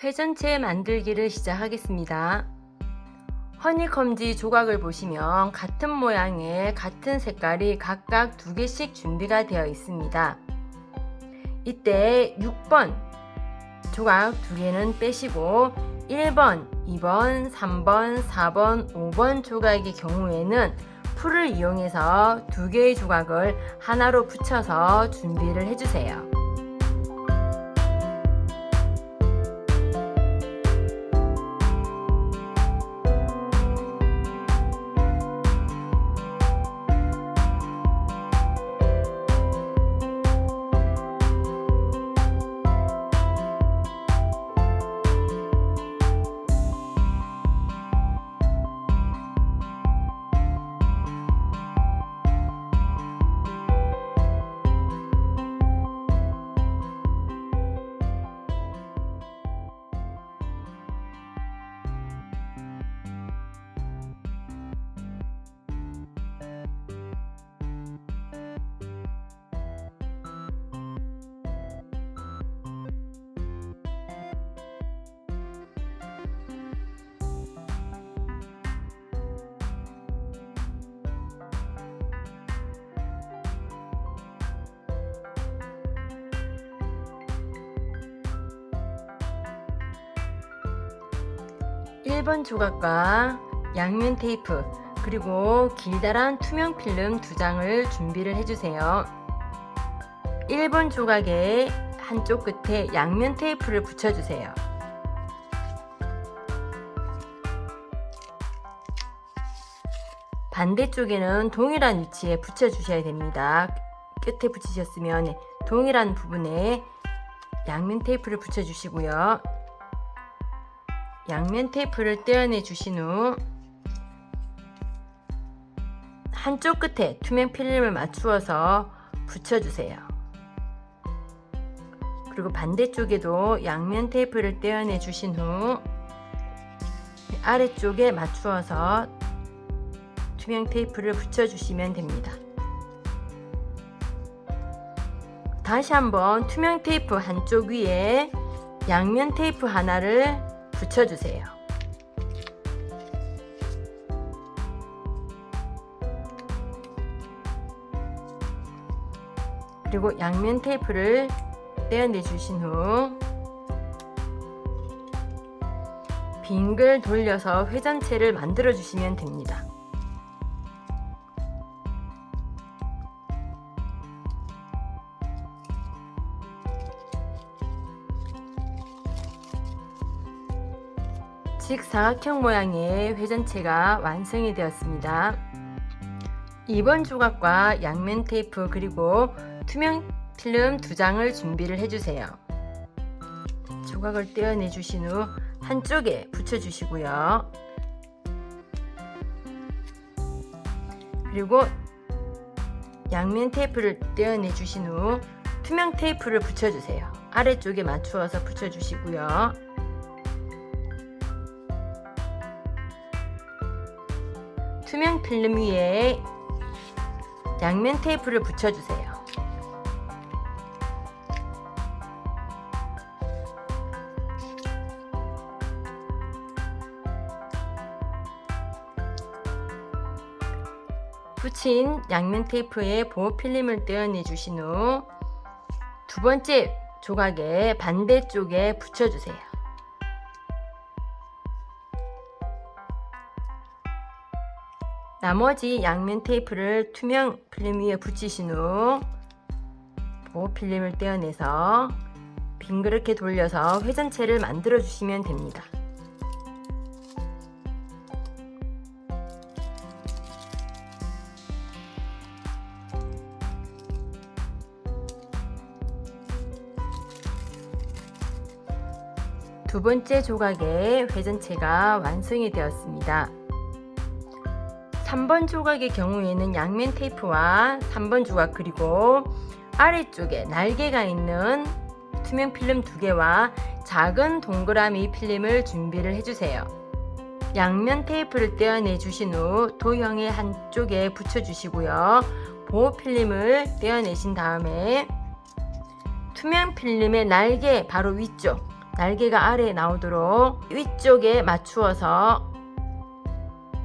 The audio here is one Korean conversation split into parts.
회전체 만들기를 시작하겠습니다. 허니컴지 조각을 보시면 같은 모양의 같은 색깔이 각각 2개씩 준비가 되어 있습니다. 이때 6번 조각 2개는 빼시고 1번, 2번, 3번, 4번, 5번 조각의 경우에는 풀을 이용해서 2개의 조각을 하나로 붙여서 준비를 해주세요. 1번 조각과 양면 테이프 그리고 길다란 투명 필름 2장을 준비를 해주세요. 1번 조각의 한쪽 끝에 양면 테이프를 붙여주세요. 반대쪽에는 동일한 위치에 붙여주셔야 됩니다. 끝에 붙이셨으면 동일한 부분에 양면 테이프를 붙여주시고요. 양면 테이프를 떼어내 주신 후 한쪽 끝에 투명 필름을 맞추어서 붙여주세요. 그리고 반대쪽에도 양면 테이프를 떼어내 주신 후 아래쪽에 맞추어서 투명 테이프를 붙여주시면 됩니다. 다시 한번 투명 테이프 한쪽 위에 양면 테이프 하나를 붙여주세요. 그리고 양면 테이프를 떼어내 주신 후 빙글 돌려서 회전체를 만들어 주시면 됩니다. 직사각형 모양의 회전체가 완성이 되었습니다. 2번 조각과 양면 테이프 그리고 투명 필름 2장을 준비를 해주세요. 조각을 떼어내 주신 후 한쪽에 붙여주시고요. 그리고 양면 테이프를 떼어내 주신 후 투명 테이프를 붙여주세요. 아래쪽에 맞추어서 붙여주시고요. 투명 필름 위에 양면 테이프를 붙여주세요. 붙인 양면 테이프에 보호 필름을 떼어내 주신 후 2번째 조각의 반대쪽에 붙여주세요. 나머지 양면 테이프를 투명 필름 위에 붙이신 후 보호 필름을 떼어내서 빙그랗게 돌려서 회전체를 만들어 주시면 됩니다. 두 번째 조각의 회전체가 완성이 되었습니다. 3번 조각의 경우에는 양면 테이프와 3번 조각 그리고 아래쪽에 날개가 있는 투명 필름 2개와 작은 동그라미 필름을 준비를 해주세요. 양면 테이프를 떼어내 주신 후 도형의 한쪽에 붙여주시고요. 보호 필름을 떼어내신 다음에 투명 필름의 날개 바로 위쪽 날개가 아래에 나오도록 위쪽에 맞추어서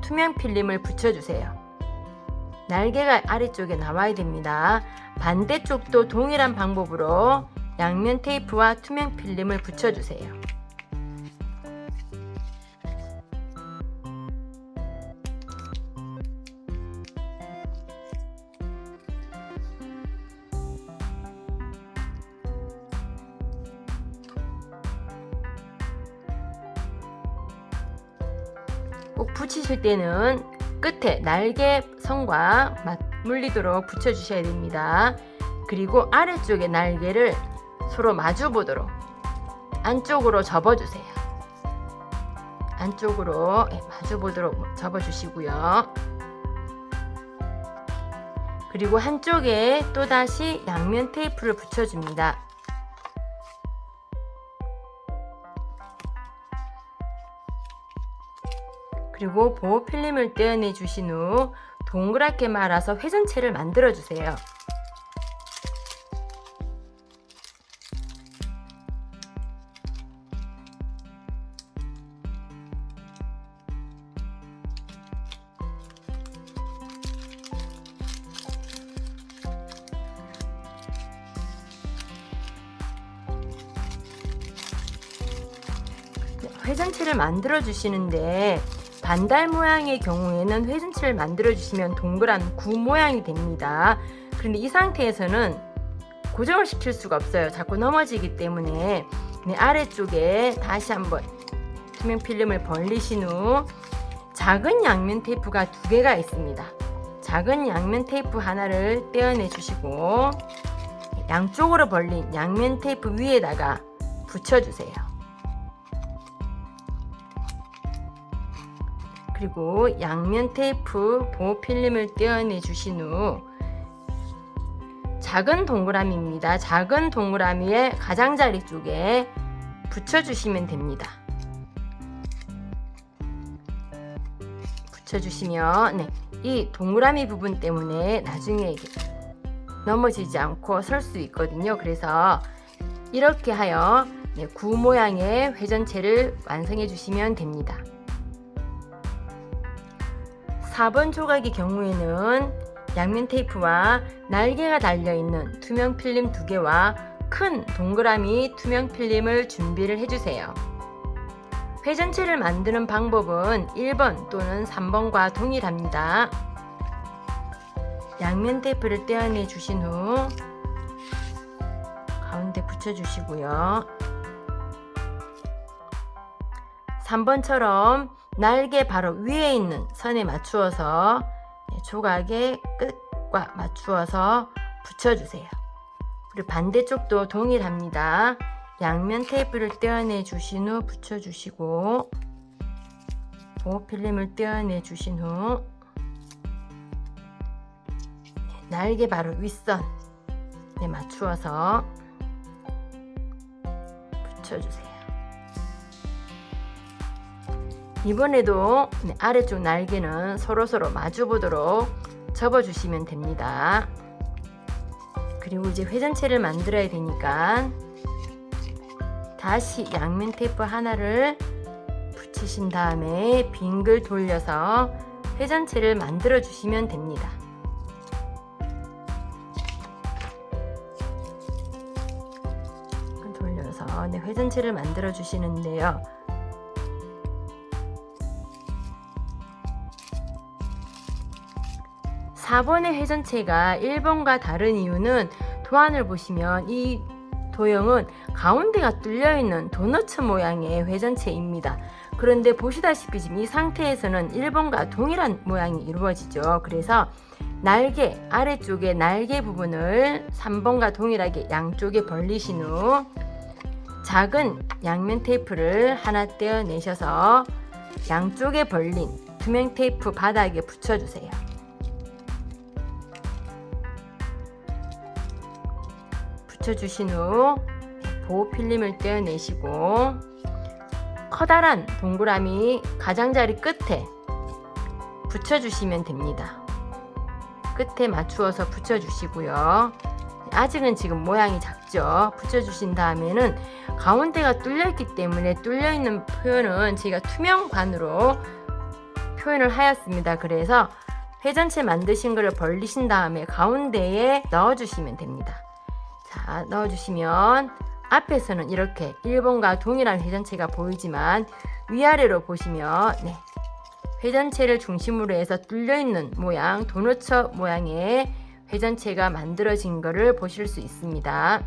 투명 필름을 붙여주세요. 날개가 아래쪽에 나와야 됩니다. 반대쪽도 동일한 방법으로 양면 테이프와 투명 필름을 붙여주세요. 꼭 붙이실 때는 끝에 날개 선과 맞물리도록 붙여주셔야 됩니다. 그리고 아래쪽에 날개를 서로 마주 보도록 안쪽으로 접어주세요. 안쪽으로 마주 보도록 접어주시고요. 그리고 한쪽에 또다시 양면 테이프를 붙여줍니다. 그리고 보호 필름을 떼어내 주신 후 동그랗게 말아서 회전체를 만들어 주세요. 회전체를 만들어 주시는데 반달 모양의 경우에는 회전체를 만들어 주시면 동그란 구 모양이 됩니다. 그런데 이 상태에서는 고정을 시킬 수가 없어요. 자꾸 넘어지기 때문에 아래쪽에 다시 한번 투명 필름을 벌리신 후 작은 양면 테이프가 2개가 있습니다. 작은 양면 테이프 하나를 떼어내 주시고 양쪽으로 벌린 양면 테이프 위에다가 붙여주세요. 그리고 양면 테이프 보호 필름을 떼어내 주신 후 작은 동그라미입니다. 작은 동그라미의 가장자리 쪽에 붙여주시면 됩니다. 붙여주시면 이 동그라미 부분 때문에 나중에 넘어지지 않고 설 수 있거든요. 그래서 이렇게 하여 구 모양의 회전체를 완성해 주시면 됩니다. 4번 조각의 경우에는 양면 테이프와 날개가 달려있는 투명 필름 2개와 큰 동그라미 투명 필름을 준비를 해주세요. 회전체를 만드는 방법은 1번 또는 3번과 동일합니다. 양면 테이프를 떼어내 주신 후 가운데 붙여주시고요. 3번처럼 날개 바로 위에 있는 선에 맞추어서 조각의 끝과 맞추어서 붙여주세요. 그리고 반대쪽도 동일합니다. 양면 테이프를 떼어내 주신 후 붙여주시고 보호 필름을 떼어내 주신 후 날개 바로 윗선에 맞추어서 붙여주세요. 이번에도 아래쪽 날개는 서로서로 마주보도록 접어주시면 됩니다. 그리고 이제 회전체를 만들어야 되니까 다시 양면 테이프 하나를 붙이신 다음에 빙글 돌려서 회전체를 만들어 주시면 됩니다. 돌려서 회전체를 만들어 주시는데요. (4번의) 회전체가 1번과 다른 이유는 도안을 보시면 이 도형은 가운데가 뚫려있는 도너츠 모양의 회전체입니다. 그런데 보시다시피 지금 이 상태에서는 1번과 동일한 모양이 이루어지죠. 그래서 날개 아래쪽에 날개 부분을 3번과 동일하게 양쪽에 벌리신 후 작은 양면 테이프를 하나 떼어내셔서 양쪽에 벌린 투명 테이프 바닥에 붙여주세요. 붙여주신 후 보호 필름을 떼어내시고 커다란 동그라미 가장자리 끝에 붙여주시면 됩니다. 끝에 맞추어서 붙여주시고요. 아직은 지금 모양이 작죠. 붙여주신 다음에는 가운데가 뚫려있기 때문에 뚫려있는 표현은 저희가 투명관으로 표현을 하였습니다. 그래서 회전체 만드신 거를 벌리신 다음에 가운데에 넣어주시면 됩니다. 자, 넣어주시면 앞에서는 이렇게 1번과 동일한 회전체가 보이지만 위아래로 보시면 회전체를 중심으로 해서 뚫려있는 모양, 도너츠 모양의 회전체가 만들어진 것을 보실 수 있습니다.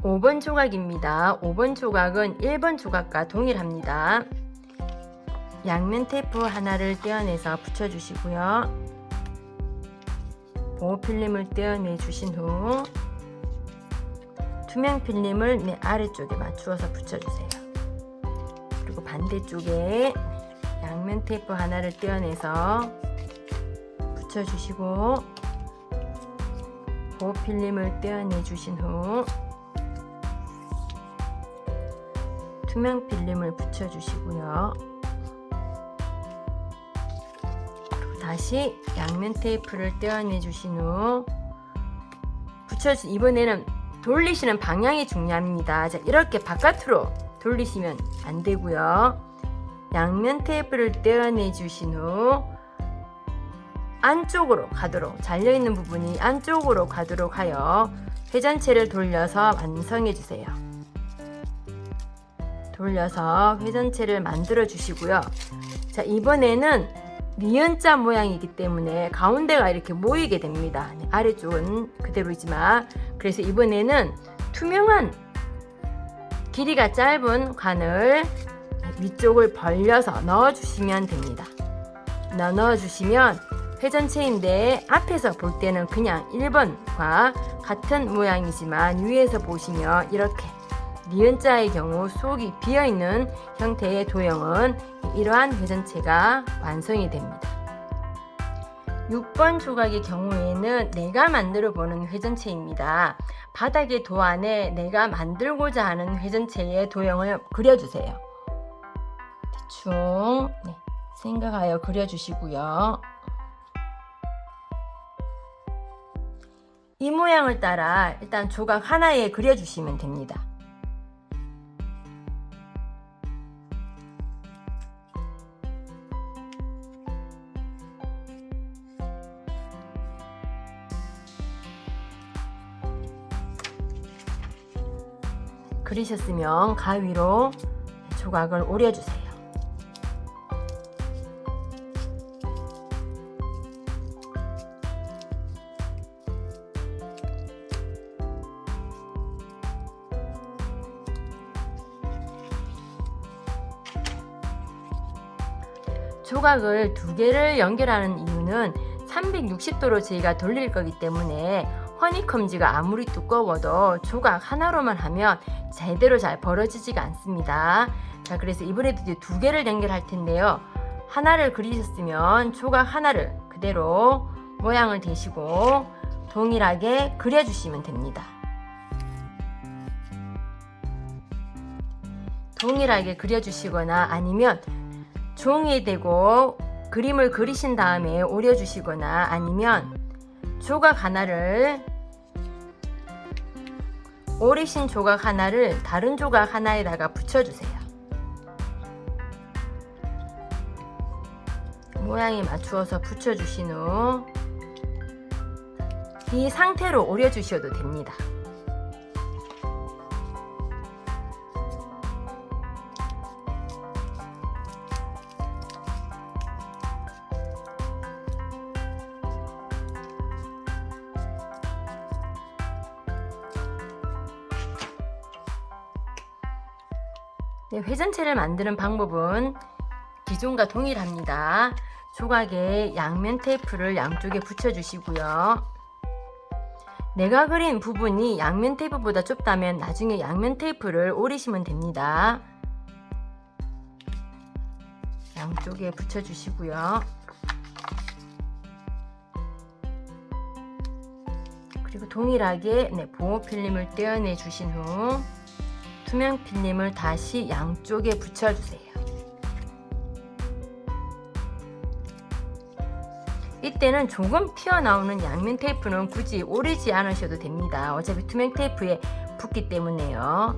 5번 조각입니다. 5번 조각은 1번 조각과 동일합니다. 양면 테이프 하나를 떼어내서 붙여주시고요. 보호 필름을 떼어내 주신 후 투명 필름을 아래쪽에 맞추어서 붙여주세요. 그리고 반대쪽에 양면 테이프 하나를 떼어내서 붙여주시고 보호 필름을 떼어내 주신 후 투명 필름을 붙여주시고요. 다시 양면 테이프를 떼어내 주신 후 이번에는 돌리시는 방향이 중요합니다. 자, 이렇게 바깥으로 돌리시면 안 되고요. 양면 테이프를 떼어내 주신 후 안쪽으로 가도록, 잘려있는 부분이 안쪽으로 가도록 하여 회전체를 돌려서 완성해 주세요. 돌려서 회전체를 만들어 주시고요. 자, 이번에는 니은자 모양이기 때문에 가운데가 이렇게 모이게 됩니다. 아래쪽은 그대로이지만, 그래서 이번에는 투명한 길이가 짧은 관을 위쪽을 벌려서 넣어주시면 됩니다. 넣어주시면 회전체인데 앞에서 볼 때는 그냥 1번과 같은 모양이지만 위에서 보시면 이렇게 니은자의 경우 속이 비어있는 형태의 도형은 이러한 회전체가 완성이 됩니다. 6번 조각의 경우에는 내가 만들어 보는 회전체입니다. 바닥의 도안에 내가 만들고자 하는 회전체의 도형을 그려주세요. 대충 생각하여 그려주시고요. 이 모양을 따라 일단 조각 하나에 그려주시면 됩니다. 그리셨으면 가위로 조각을 오려주세요. 조각을 두 개를 연결하는 이유는 360도로 저희가 돌릴 거기 때문에 허니컴지가 아무리 두꺼워도 조각 하나로만 하면 제대로 잘 벌어지지가 않습니다. 자, 그래서 이번에도 이제 두 개를 연결할 텐데요. 하나를 그리셨으면 조각 하나를 그대로 모양을 대시고 동일하게 그려주시면 됩니다. 동일하게 그려주시거나 아니면 종이에 대고 그림을 그리신 다음에 오려주시거나 아니면 조각 하나를 오리신 조각 하나를 다른 조각 하나에다가 붙여주세요. 모양에 맞추어서 붙여주신 후 이 상태로 오려주셔도 됩니다. 회전체를 만드는 방법은 기존과 동일합니다. 조각에 양면 테이프를 양쪽에 붙여주시고요. 내가 그린 부분이 양면 테이프보다 좁다면 나중에 양면 테이프를 오리시면 됩니다. 양쪽에 붙여주시고요. 그리고 동일하게 보호 필름을 떼어내 주신 후 투명 필름을 다시 양쪽에 붙여주세요. 이때는 조금 튀어나오는 양면 테이프는 굳이 오리지 않으셔도 됩니다. 어차피 투명 테이프에 붙기 때문에요.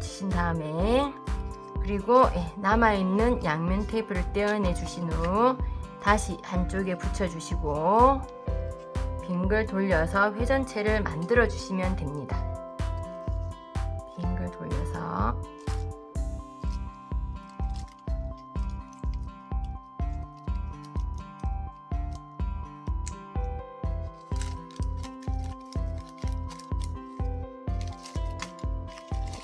붙이신 다음에 그리고 남아있는 양면 테이프를 떼어내 주신 후 다시 한쪽에 붙여주시고 빙글 돌려서 회전체를 만들어 주시면 됩니다. 빙글 돌려서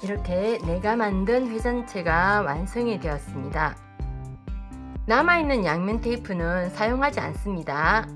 이렇게 내가 만든 회전체가 완성이 되었습니다. 남아있는 양면 테이프는 사용하지 않습니다.